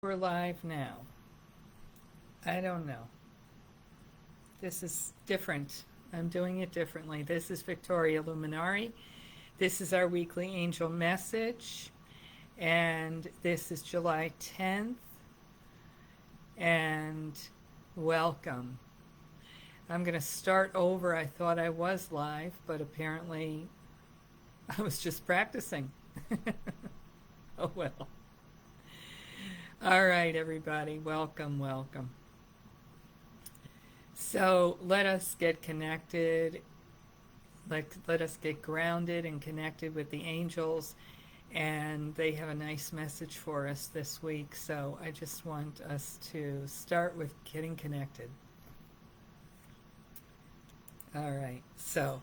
We're live now. I don't know. This is different. I'm doing it differently. This is Victoria Luminary. This is our weekly angel message. And this is July 10th. And welcome. I'm going to start over. I thought I was live, but apparently I was just practicing. Oh well. All right, everybody. Welcome, welcome. So let us get connected. Let us get grounded and connected with the angels. And they have a nice message for us this week. So I just want us to start with getting connected. All right. So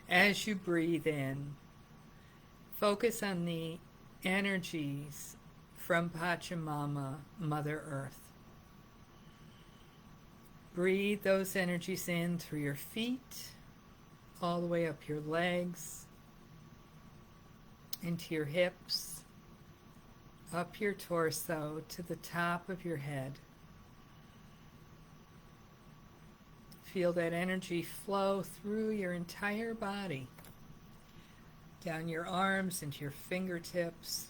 as you breathe in, focus on the energies from Pachamama, Mother Earth. Breathe those energies in through your feet, all the way up your legs, into your hips, up your torso to the top of your head. Feel that energy flow through your entire body, down your arms, into your fingertips.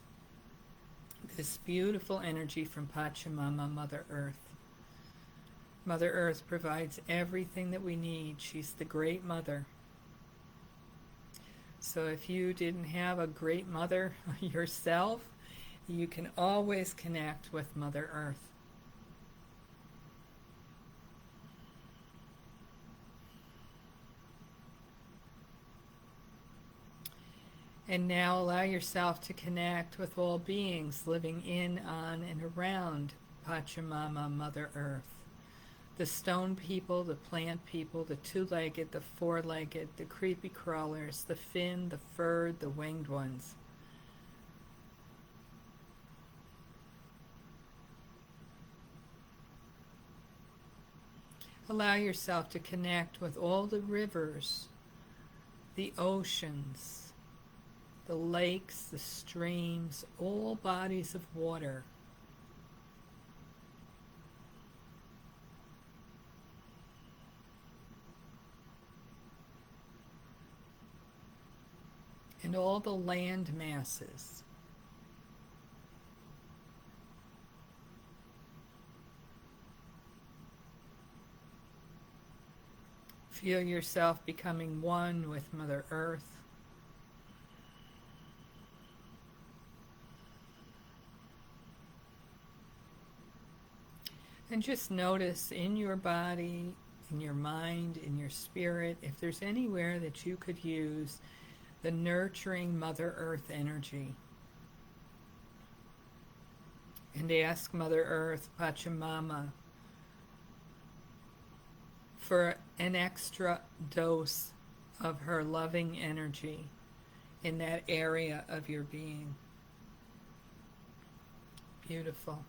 This beautiful energy from Pachamama, Mother Earth. Mother Earth provides everything that we need. She's the great mother. So if you didn't have a great mother yourself, you can always connect with Mother Earth. And now allow yourself to connect with all beings living in, on, and around Pachamama, Mother Earth. The stone people, the plant people, the two-legged, the four-legged, the creepy crawlers, the fin, the furred, the winged ones. Allow yourself to connect with all the rivers, the oceans, the lakes, the streams, all bodies of water. And all the land masses. Feel yourself becoming one with Mother Earth. And just notice in your body, in your mind, in your spirit, if there's anywhere that you could use the nurturing Mother Earth energy. And ask Mother Earth, Pachamama, for an extra dose of her loving energy in that area of your being. Beautiful.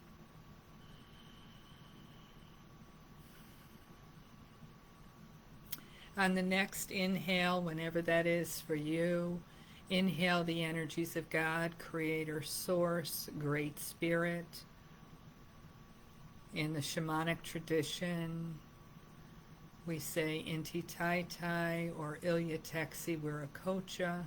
On the next inhale, whenever that is for you, inhale the energies of God, Creator, Source, Great Spirit. In the shamanic tradition, we say Inti Tai Tai or Ilya Texi Wiracocha.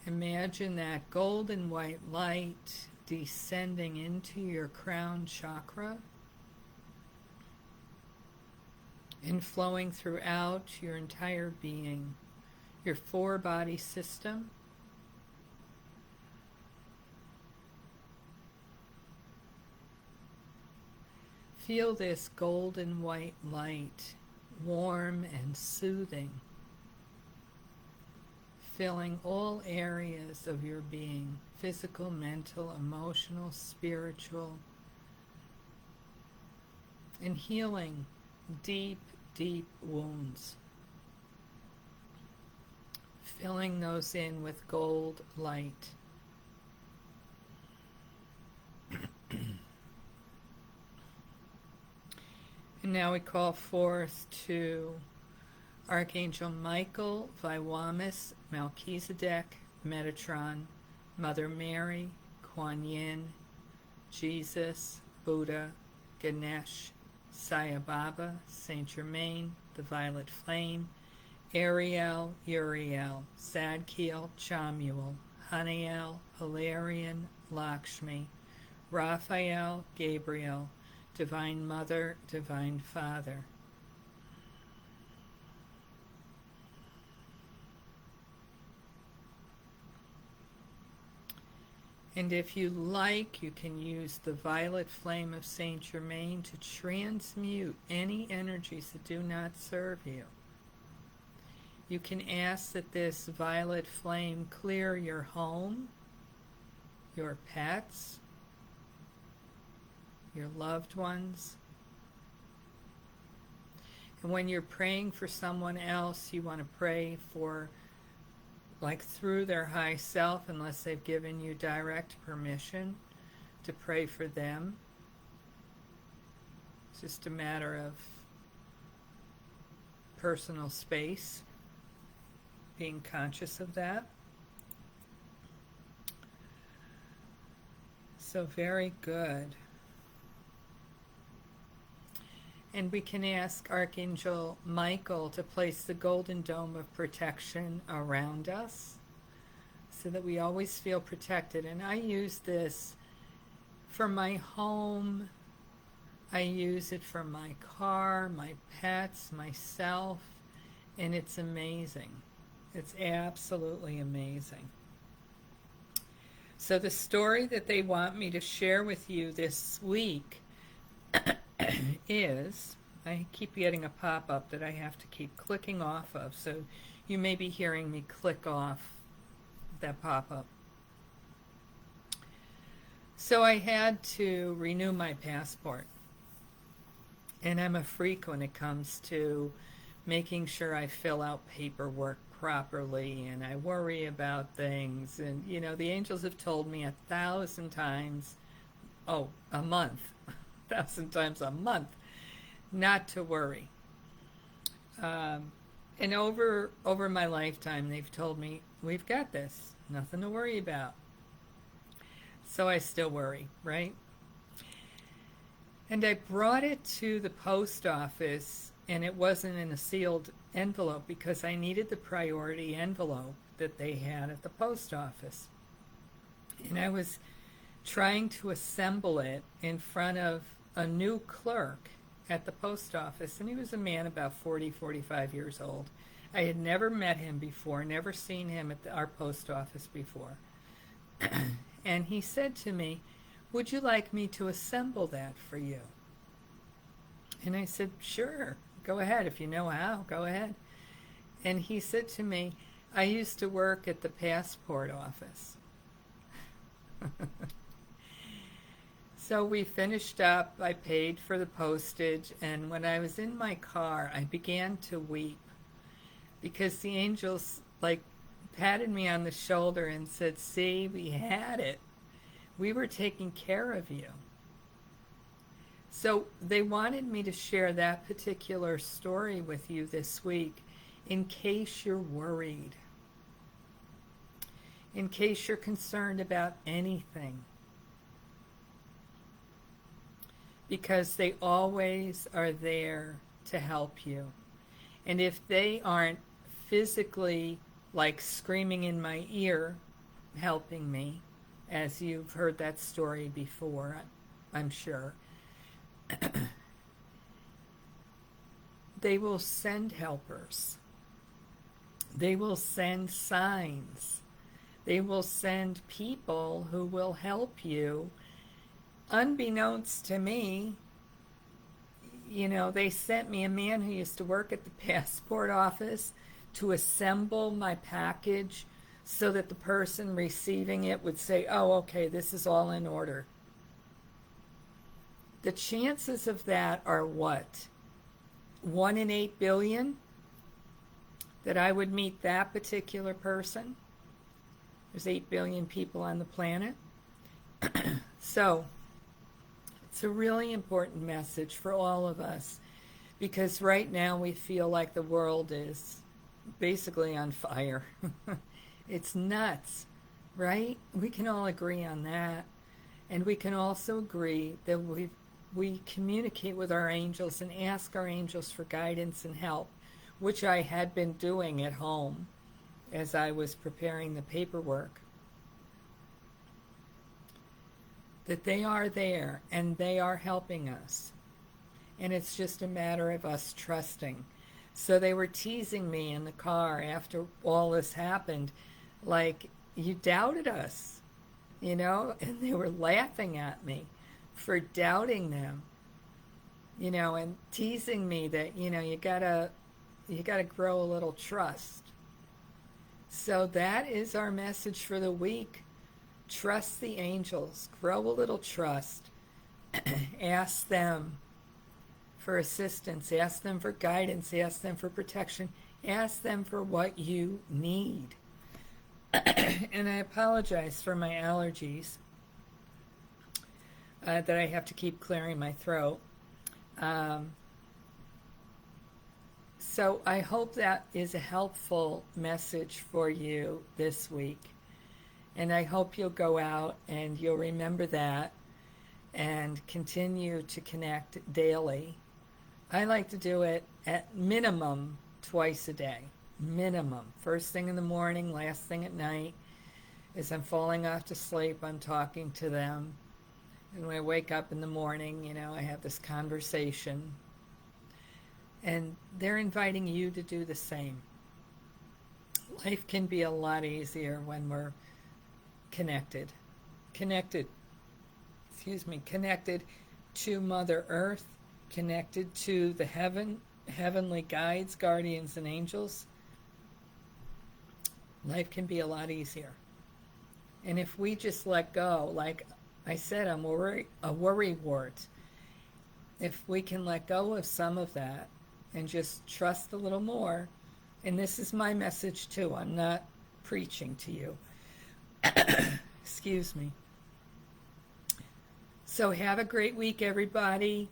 Imagine that golden white light descending into your crown chakra and flowing throughout your entire being, your four-body system. Feel this golden white light, warm and soothing, filling all areas of your being, physical, mental, emotional, spiritual, and healing deep, deep wounds. Filling those in with gold light. And now we call forth to Archangel Michael, Viwamis, Melchizedek, Metatron, Mother Mary, Kuan Yin, Jesus, Buddha, Ganesh, Sai Baba, Saint Germain, the Violet Flame, Ariel, Uriel, Zadkiel, Chamuel, Haniel, Hilarion, Lakshmi, Raphael, Gabriel, Divine Mother, Divine Father. And if you like, you can use the violet flame of Saint Germain to transmute any energies that do not serve you. You can ask that this violet flame clear your home, your pets, your loved ones. And when you're praying for someone else, you want to pray for, like, through their high self, unless they've given you direct permission to pray for them. It's just a matter of personal space, being conscious of that. So very good. And we can ask Archangel Michael to place the golden dome of protection around us so that we always feel protected. And I use this for my home. I use it for my car, my pets, myself, and it's amazing. It's absolutely amazing. So the story that they want me to share with you this week is, I keep getting a pop-up that I have to keep clicking off of, so you may be hearing me click off that pop-up. So I had to renew my passport, and I'm a freak when it comes to making sure I fill out paperwork properly, and I worry about things, and you know, the angels have told me 1,000 times, a month, 1,000 times a month, not to worry. And over my lifetime, they've told me, we've got this, nothing to worry about. So I still worry, right? And I brought it to the post office, and it wasn't in a sealed envelope because I needed the priority envelope that they had at the post office. And I was trying to assemble it in front of a new clerk at the post office, and he was a man about 40, 45 years old. I had never met him before, never seen him at our post office before. And he said to me, "Would you like me to assemble that for you?" And I said, "Sure, go ahead. If you know how, go ahead." And he said to me, "I used to work at the passport office." So we finished up, I paid for the postage, and when I was in my car, I began to weep because the angels patted me on the shoulder and said, "See, we had it. We were taking care of you." So they wanted me to share that particular story with you this week in case you're worried, in case you're concerned about anything. Because they always are there to help you. And if they aren't physically screaming in my ear, helping me, as you've heard that story before, I'm sure, they will send helpers. They will send signs. They will send people who will help you. Unbeknownst to me, they sent me a man who used to work at the passport office to assemble my package so that the person receiving it would say, "Oh, okay, this is all in order." The chances of that are what? 1 in 8 billion that I would meet that particular person? There's 8 billion people on the planet. So it's a really important message for all of us, because right now we feel like the world is basically on fire. It's nuts. right? We can all agree on that. And we can also agree that we communicate with our angels and ask our angels for guidance and help, which I had been doing at home as I was preparing the paperwork. That they are there and they are helping us. And it's just a matter of us trusting. So they were teasing me in the car after all this happened, like, you doubted us, you know? And they were laughing at me for doubting them, you know, and teasing me that, you know, you gotta grow a little trust. So that is our message for the week. Trust the angels, grow a little trust, ask them for assistance, ask them for guidance, ask them for protection, ask them for what you need. And I apologize for my allergies that I have to keep clearing my throat. So I hope that is a helpful message for you this week. And I hope you'll go out and you'll remember that and continue to connect daily. I like to do it at minimum twice a day. Minimum. First thing in the morning, last thing at night. As I'm falling off to sleep, I'm talking to them. And when I wake up in the morning, you know, I have this conversation. And they're inviting you to do the same. Life can be a lot easier when we're connected to Mother Earth, connected to the heavenly guides, guardians, and angels. Life can be a lot easier. And if we just let go, like I said, I'm a worrywart. If we can let go of some of that and just trust a little more, and this is my message too, I'm not preaching to you. Excuse me. So have a great week, everybody,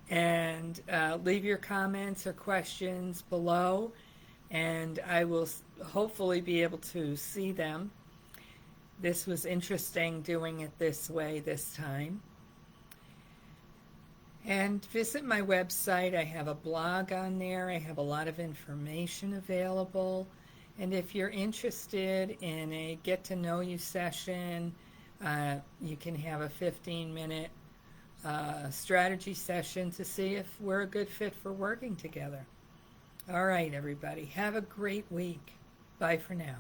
and leave your comments or questions below, and I will hopefully be able to see them. This was interesting doing it this way this time. And visit my website. I have a blog on there. I have a lot of information available. And if you're interested in a get-to-know-you session, you can have a 15-minute strategy session to see if we're a good fit for working together. All right, everybody. Have a great week. Bye for now.